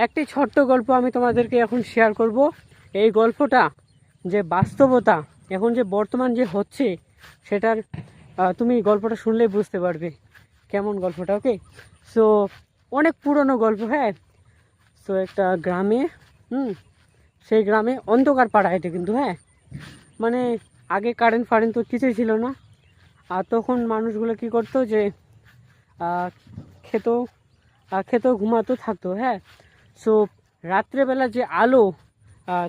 একটি ছোট্ট গল্প আমি তোমাদেরকে এখন শেয়ার করব। এই গল্পটা যে বাস্তবতা এখন যে বর্তমান যে হচ্ছে সেটার তুমি গল্পটা শুনলেই বুঝতে পারবে কেমন গল্পটা। ওকে, সো অনেক পুরনো গল্প। হ্যাঁ, সো একটা গ্রামে সেই গ্রামে অন্ধকার পাড়া এটা কিন্তু। হ্যাঁ, মানে আগে কারেন্ট ফারেন্ট তো কিছুই ছিল না। আর তখন মানুষগুলো কি করতো যে খেত ঘুমাতো থাকতো। হ্যাঁ, সো রাত্রেবেলা যে আলো,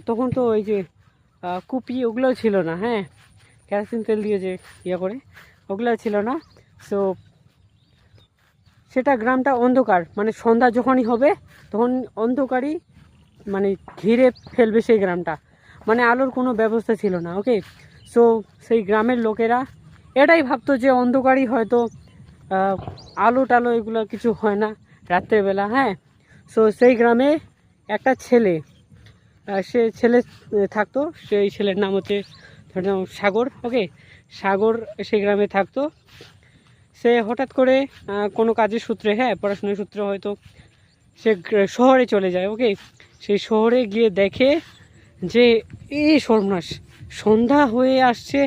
তখন তো ওই যে কুপি ওগুলো ছিল না। হ্যাঁ, কেরোসিন তেল দিয়ে যে করে ওগুলো ছিল না। সো সেটা গ্রামটা অন্ধকার, মানে সন্ধ্যা যখনই হবে তখন অন্ধকারই মানে ঘিরে ফেলবে সেই গ্রামটা, মানে আলোর কোনো ব্যবস্থা ছিল না। ওকে, সো সেই গ্রামের লোকেরা এটাই ভাবতো যে অন্ধকারই হয়তো আলো টালো এগুলো কিছু হয় না রাত্রেবেলা। হ্যাঁ, সো সেই গ্রামে একটা ছেলে, সে ছেলে থাকতো। সেই ছেলের নাম হচ্ছে সাগর। ওকে, সাগর সেই গ্রামে থাকতো। সে হঠাৎ করে কোনো কাজের সূত্রে, হ্যাঁ পড়াশোনার সূত্রে হয়তো সে শহরে চলে যায়। ওকে, সেই শহরে গিয়ে দেখে যে এই সর্বনাশ, সন্ধ্যা হয়ে আসছে,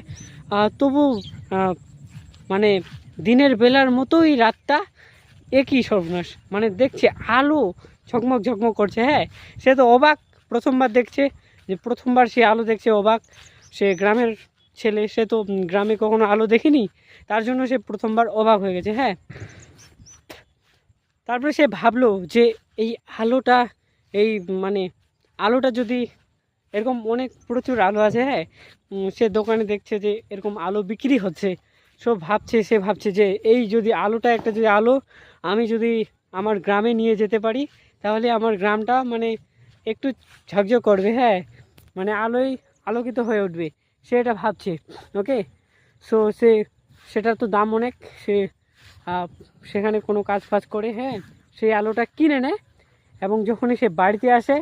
তবু মানে দিনের বেলার মতোই রাতটা একই সর্বনাশ, মানে দেখছে আলো ঝকমক ঝকমক করছে। হ্যাঁ, সে তো অবাক, প্রথমবার দেখছে, যে প্রথমবার সে আলো দেখছে, অবাক। সে গ্রামের ছেলে, সে তো গ্রামে কখনো আলো দেখেনি, তার জন্য সে প্রথমবার অবাক হয়ে গেছে। হ্যাঁ, তারপরে সে ভাবলো যে এই আলোটা, এই মানে আলোটা যদি এরকম অনেক প্রচুর আলো আছে। হ্যাঁ, সে দোকানে দেখছে যে এরকম আলো বিক্রি হচ্ছে। সে ভাবছে যে এই যদি আলোটা, একটা যদি আলো আমি যদি আমার গ্রামে নিয়ে যেতে পারি, তাহলে আমার গ্রামটা মানে একটু ঝকঝক করবে। হ্যাঁ, মানে আলোয় আলোকিত হয়ে উঠবে, সে এটা ভাবছে। ওকে, সো সেটার তো দাম অনেক। সে সেখানে কোনো কাজ ফাজ করে, হ্যাঁ, সেই আলোটা কিনে নেয়। এবং যখনই সে বাড়িতে আসে,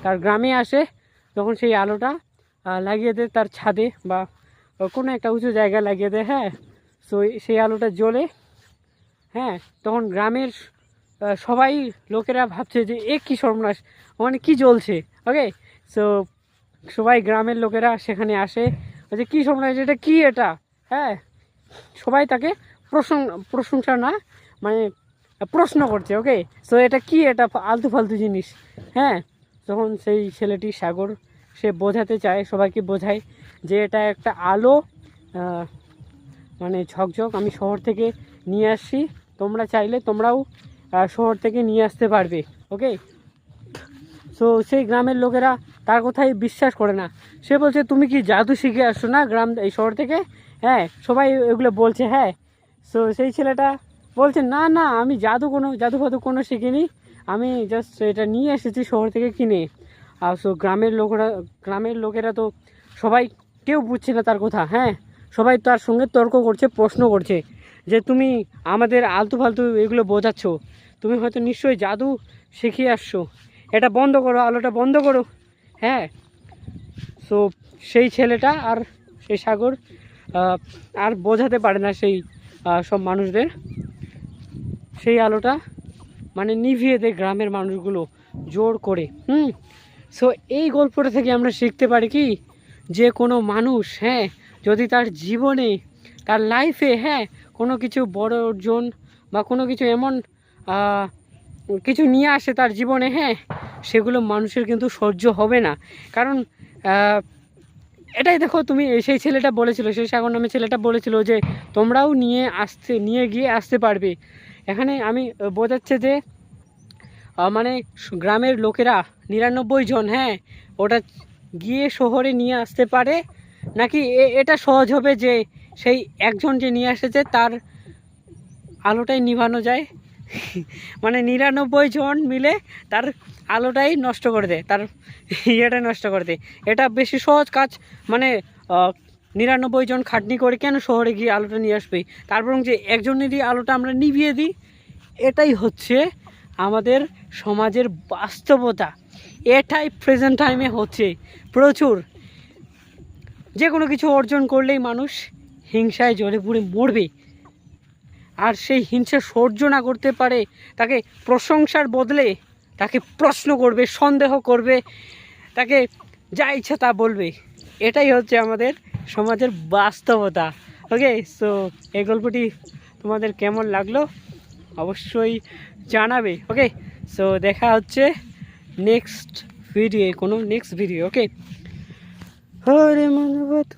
তার গ্রামে আসে, তখন সেই আলোটা লাগিয়ে দেয় তার ছাদে বা কোনো একটা উঁচু জায়গায় লাগিয়ে দেয়। হ্যাঁ, সো সেই আলোটা জ্বলে। হ্যাঁ, তখন গ্রামের সবাই লোকেরা ভাবছে যে এ কী সর্বনাশ, মানে কী জ্বলছে। ওকে, সো সবাই গ্রামের লোকেরা সেখানে আসে, যে কী সর্বনাশ, এটা কী এটা। হ্যাঁ, সবাই তাকে প্রশংসা না, মানে প্রশ্ন করছে। ওকে, সো এটা কি, এটা আলতু ফালতু জিনিস। হ্যাঁ, তখন সেই ছেলেটি সাগর, সে বোঝাতে চায়, সবাইকে বোঝায় যে এটা একটা আলো, মানে ঝকঝক, আমি শহর থেকে নিয়ে আসছি, তোমরা চাইলে তোমরাও শহর থেকে নিয়ে আসতে পারবে। ওকে, সো সেই গ্রামের লোকেরা তার কথাই বিশ্বাস করে না। সে বলছে তুমি কি জাদু শিখে আসছো না এই শহর থেকে? হ্যাঁ, সবাই এগুলো বলছে। হ্যাঁ, সো সেই ছেলেটা বলছে না না, আমি জাদু ফাদু কোনো শিখিনি, আমি জাস্ট এটা নিয়ে এসেছি শহর থেকে কিনে। আর সো গ্রামের লোকেরা তো সবাই কেউ বুঝছে না তার কথা। হ্যাঁ, সবাই তার সঙ্গে তর্ক করছে, প্রশ্ন করছে যে তুমি আমাদের আলতু ফালতু এগুলো বোঝাচ্ছ, তুমি হয়তো নিশ্চয়ই জাদু শিখিয়ে আসছো, এটা বন্ধ করো, আলোটা বন্ধ করো। হ্যাঁ, সো সেই ছেলেটা আর সেই সাগর আর বোঝাতে পারে না সেই সব মানুষদের, সেই আলোটা মানে নিভিয়ে দেয় গ্রামের মানুষগুলো জোর করে। সো এই গল্পটা থেকে আমরা শিখতে পারি কি, যে কোনো মানুষ, হ্যাঁ, যদি তার জীবনে, তার লাইফে, হ্যাঁ, কোনো কিছু বড় অর্জন বা কোনো কিছু এমন কিছু নিয়ে আসে তার জীবনে, হ্যাঁ, সেগুলো মানুষের কিন্তু সহ্য হবে না। কারণ এটাই দেখো, তুমি সেই ছেলেটা বলেছিল, সেই সাগর নামে ছেলেটা বলেছিল যে তোমরাও নিয়ে গিয়ে আসতে পারবে। এখানে আমি বোঝাচ্ছে যে মানে গ্রামের লোকেরা 99 জন, হ্যাঁ, ওটা গিয়ে শহরে নিয়ে আসতে পারে, নাকি এটা সহজ হবে যে সেই একজন যে নিয়ে এসেছে তার আলোটাই নিভানো যায়। মানে 99 জন মিলে তার আলোটাই নষ্ট করে দেয়, তার ইয়েটাই নষ্ট করে দেয়। এটা বেশি সহজ কাজ, মানে 99 জন খাটনি করে কেন শহরে গিয়ে আলোটা নিয়ে আসবে, তারপর যে একজনেরই আলোটা আমরা নিভিয়ে দিই। এটাই হচ্ছে আমাদের সমাজের বাস্তবতা, এটাই প্রেজেন্ট টাইমে হচ্ছে প্রচুর। যে কোনো কিছু অর্জন করলেই মানুষ হিংসায় জ্বলে পুড়ে মরবে, আর সেই হিংসা সহ্য না করতে পারে, তাকে প্রশংসার বদলে তাকে প্রশ্ন করবে, সন্দেহ করবে, তাকে যা ইচ্ছা তা বলবে। এটাই হচ্ছে আমাদের সমাজের বাস্তবতা। ওকে, সো এই গল্পটি তোমাদের কেমন লাগলো অবশ্যই জানাবে। ওকে, সো দেখা হচ্ছে নেক্সট ভিডিও, কোনো নেক্সট ভিডিও। ওকে, হরে মানবত।